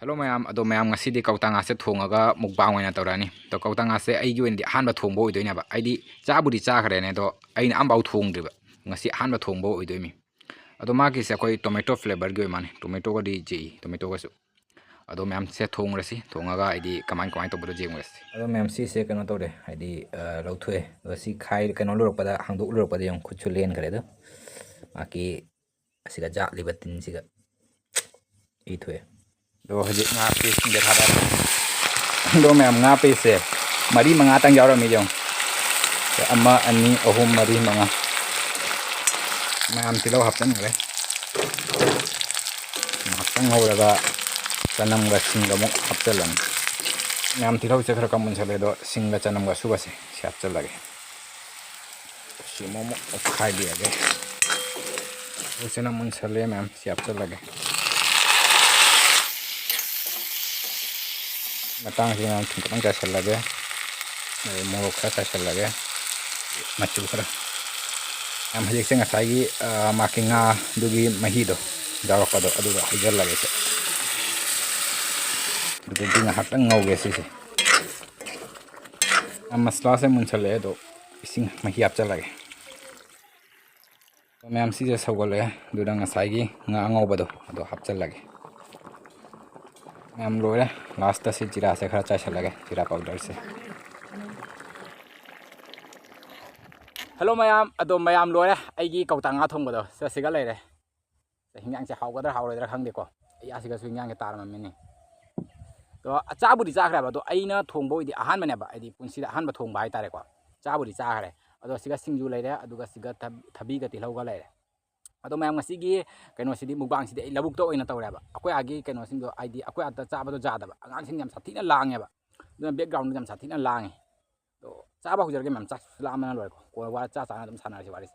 Hello mayam ado mayam ngasi di Kouta ngase thongaga mukbang oina tawrani to Kouta ngase aigi wendi hanba thongbo oidoinaba aidi chabudi chakhre ne do aina ambau thongdriba ngasi hanba thongbo oidoimi ado magi se koi tomato flavor gi mane tomato go di ji tomato go su ado mayam se thongrasi thongaga aidi kamai to bodo jengwesi ado mayam si se kano tawre aidi lauthue si khai kano lurpada hangduk lurpada yong khuchu len kare do maki asiga ja libatin siga i thue do haji nga piece de thada do mayam nga piece mari manga tang yaw mi jong ama ani ahum mari manga mayam tilo haptan gale haptan holaga chanam ga singa mo haptalan mayam tilo che khara kamun chale do singa chanam ga subase chapchal lage simo mo khai dia ge chanam mun chale mayam chapchal lage matang sina thungkang ka lage mo kha ka lage machu khara am hajik senga sai makinga dugi mahido jarokado adu hajar lage se dugi dinga hatang ngauge se am masla se munchale do ising mahi apcha lage to me am si je sogole dudang sai gi nga ngobado ado hapcha lage am loire last se jira se khara cha lage jira powder se hello mayam ado mayam loire aigi Kouta nga thongbodo se siga leire se hingang se hawgadra hawroidra khangde ko ya siga su hingang ke tar mamini to achabudi chakhra ba to aina thongbo idi ahan mane ba idi punsida ahan ba thongba hai tare ko chabudi chakhre ado siga singju leire aduga siga thabi ga tilhauga leire ado mayam ngasi gi kaino sidi mukbang sidi labuk to oina tawra ba akoi agi kaino singdo id akoi ata chaba do jada ba angan sing yam sathina lange ba do background yam sathina lange to chaba hujar ge mam chak lamana loi ko wa cha cha dum sana si waris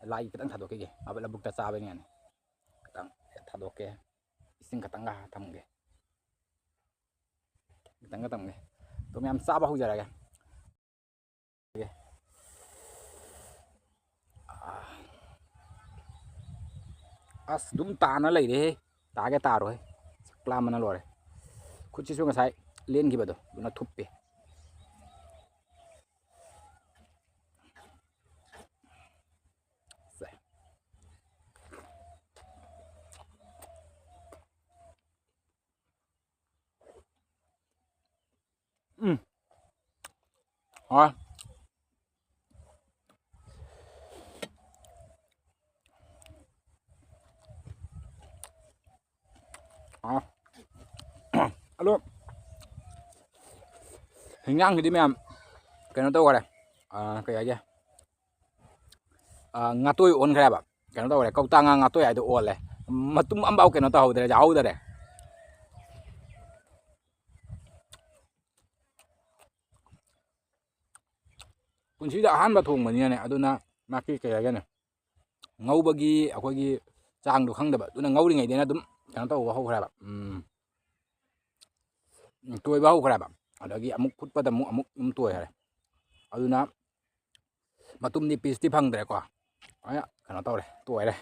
lai kitang thadoke ge aba labuk ta chaba ni kitang thadoke ising katang ga thamge kitang ga tamge to mayam chaba hujar ge as dum tana leire tage taro he sakla mana lore khuchi su ngasai len gi bado duna thuppe ha alo hingang di mayam kaino to gore kaya ge ngatoi onkhre ba kaino to gore Kouta nga ngatoi ai do ole matum ambau kaino to hawdre ja hawdre punsida ahan ba thong mani ne aduna maki kaya ge ne ngaubagi akogi chang do khangdaba duna ngauri ngai dena dum kaino to hawkhra ba toy ba hawkhra ba adagi amuk phutpada amuk toy hare aduna matum ni piece ti phangdre ko aya kaino tawre toy re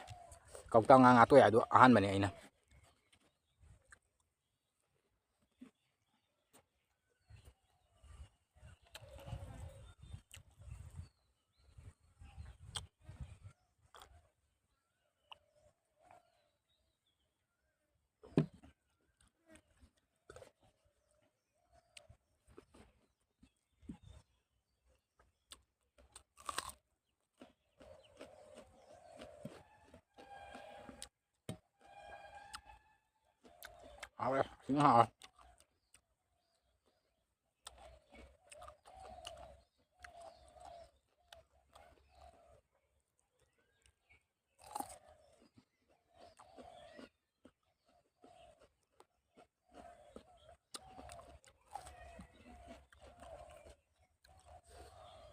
Kouta nga toy adu ahan mani aina awe singa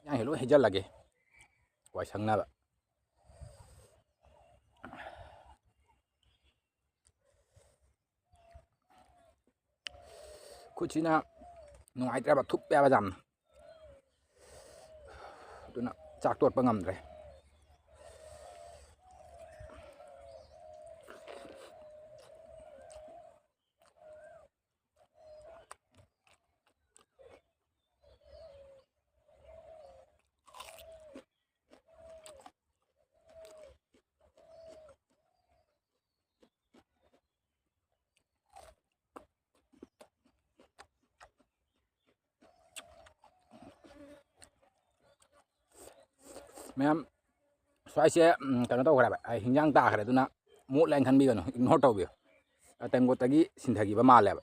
yang hello hejal lage wai sangna ba kuchina nungai tra ba thup ya ba jam tuna chak tot pa ngamdre ma'am स्वाइसे कनो तौखरे हिंजांग ताखरे दुना मोट line खनबीगनो ignore तौबियो तेंगोतगी सिंथगिबा मालेबा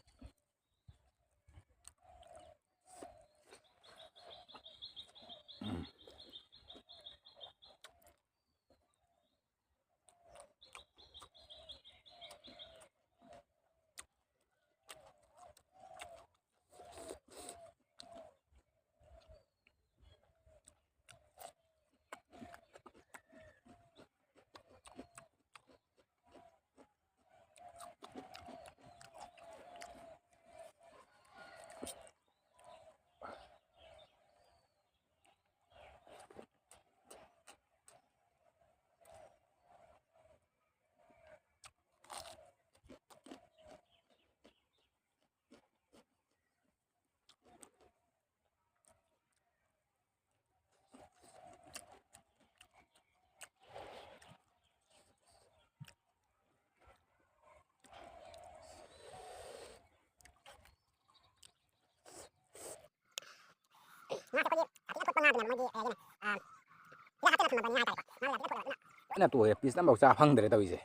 ina to ya piece number cha phang dere tawise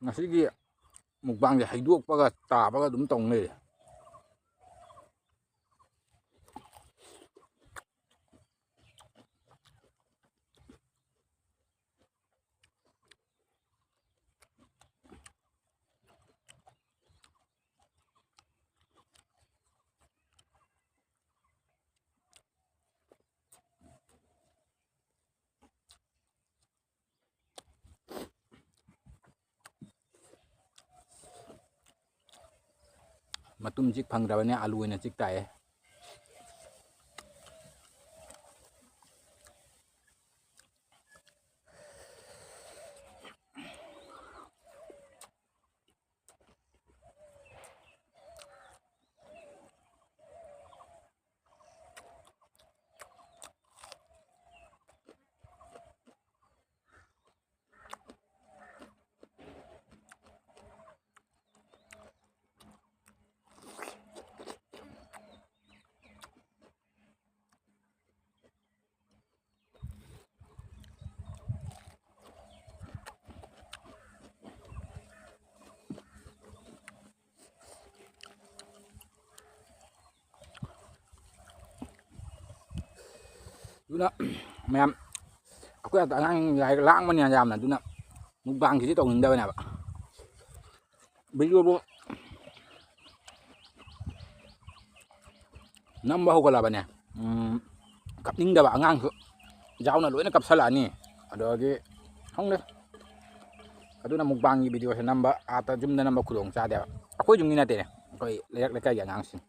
ngasigi mukbang je haidokpaga tabaga dum tongne matum jik phangdrabane alu ena chik tae duna mayam aku ya tangang ya lang man yam na duna mukbang ki tong da bana ba video bo namba ho kala bane kapning da ba angang su jauna loina kapsala ni adogi hongle aduna mukbang gi video se namba ata jumna namba khulong cha de akoi jumni na te ne koi leyak lekai ya ngang sin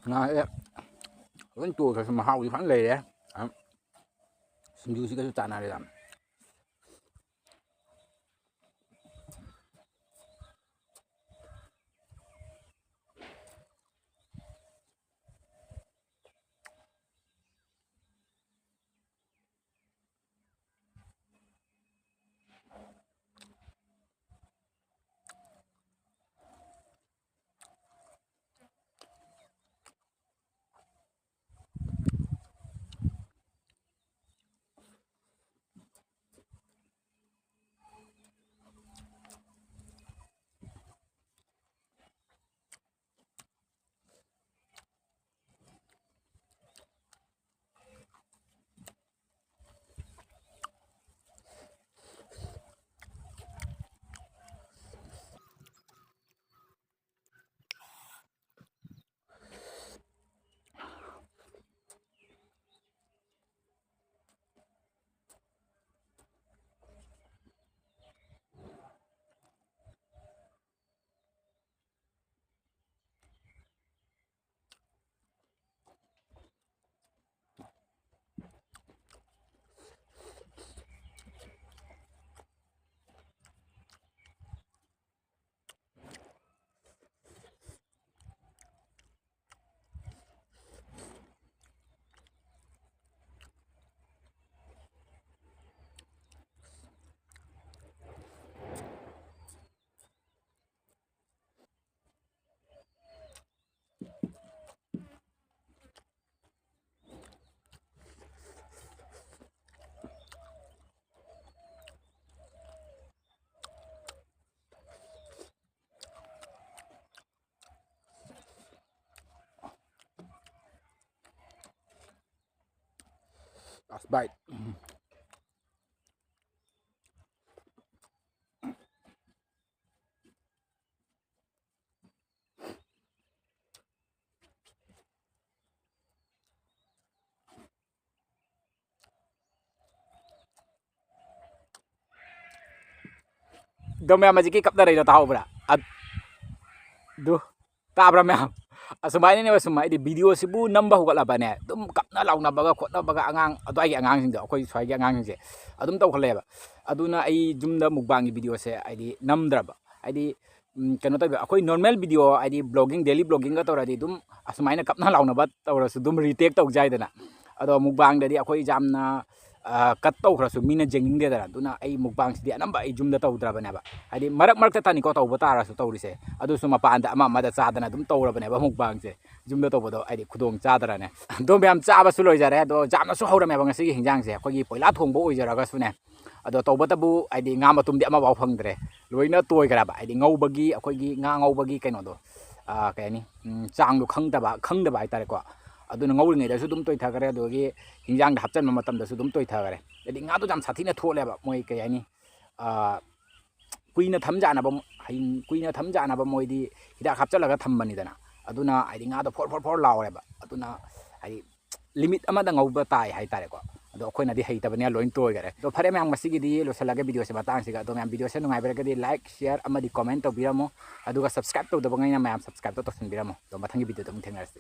na vẫn chua thôi mà hao thì phản lề đấy xin du cái tàn này làm bite. Do ma'am majiki kapda rai tahu bra. Duh, ta bra ma'am. Asumai ni wasumai di video sibu nambah hukat laba ne. Dum kapna launa baga khotna baga angang adu ai angang sing da akoi swai gi angang sing se. Adum taw khale ba. Aduna ai jumda mukbang video se ai di namdra ba. Ai di kano taw akoi normal video ai di blogging daily blogging ga tawra di dum asumai na kapna launa ba tawra su dum retake taw jai dana. Ado mukbang da di akoi jamna cut taw khra su mina jenging de dana. Duna ai mukbang si di anamba ai jumda taw dra ba ne ba. Ai di marak marak ta tani ko taw ba tara su taw ri se. Adu su mapanda ama mada chadana dum tawra ba ne ba mukbang se. Jumda taw ba do ai di khudong chadara ne. Do ma'am chaba su loi jare do jamna su haura me ba ngasi hingjang se. Khoi gi poila thongbo oi jara ga su ne. Ado tawba tabu ai di nga matum di ama baw phangdre. Loina toy kara ba ai di ngau bagi akoi gi nga ngau bagi kaino do. Kay ni chang du khangda ba ai tare ko. Aduna ngau ngai da su dum toy thagare do gi hingjang da hapchan ma matam da su dum toy thagare. Adi nga do jam sathina thole ba moi kay ni kuina thamjana ba hain kuina thamjana ba moi di hida hapchalaga thambani dana. Aduna ai di nga do for laure ba. Aduna ai limit ama da ngau ba tai hai tare ko. Ado khoi na di hei tabani loin toy gare. Do phare mang masigi di lo salaga video se batang siga do mang video se nungai berga di like share ama di comment to biramo. Aduga subscribe to do bangai na mang subscribe to sin biramo. Do mathangi video to mung thengar se.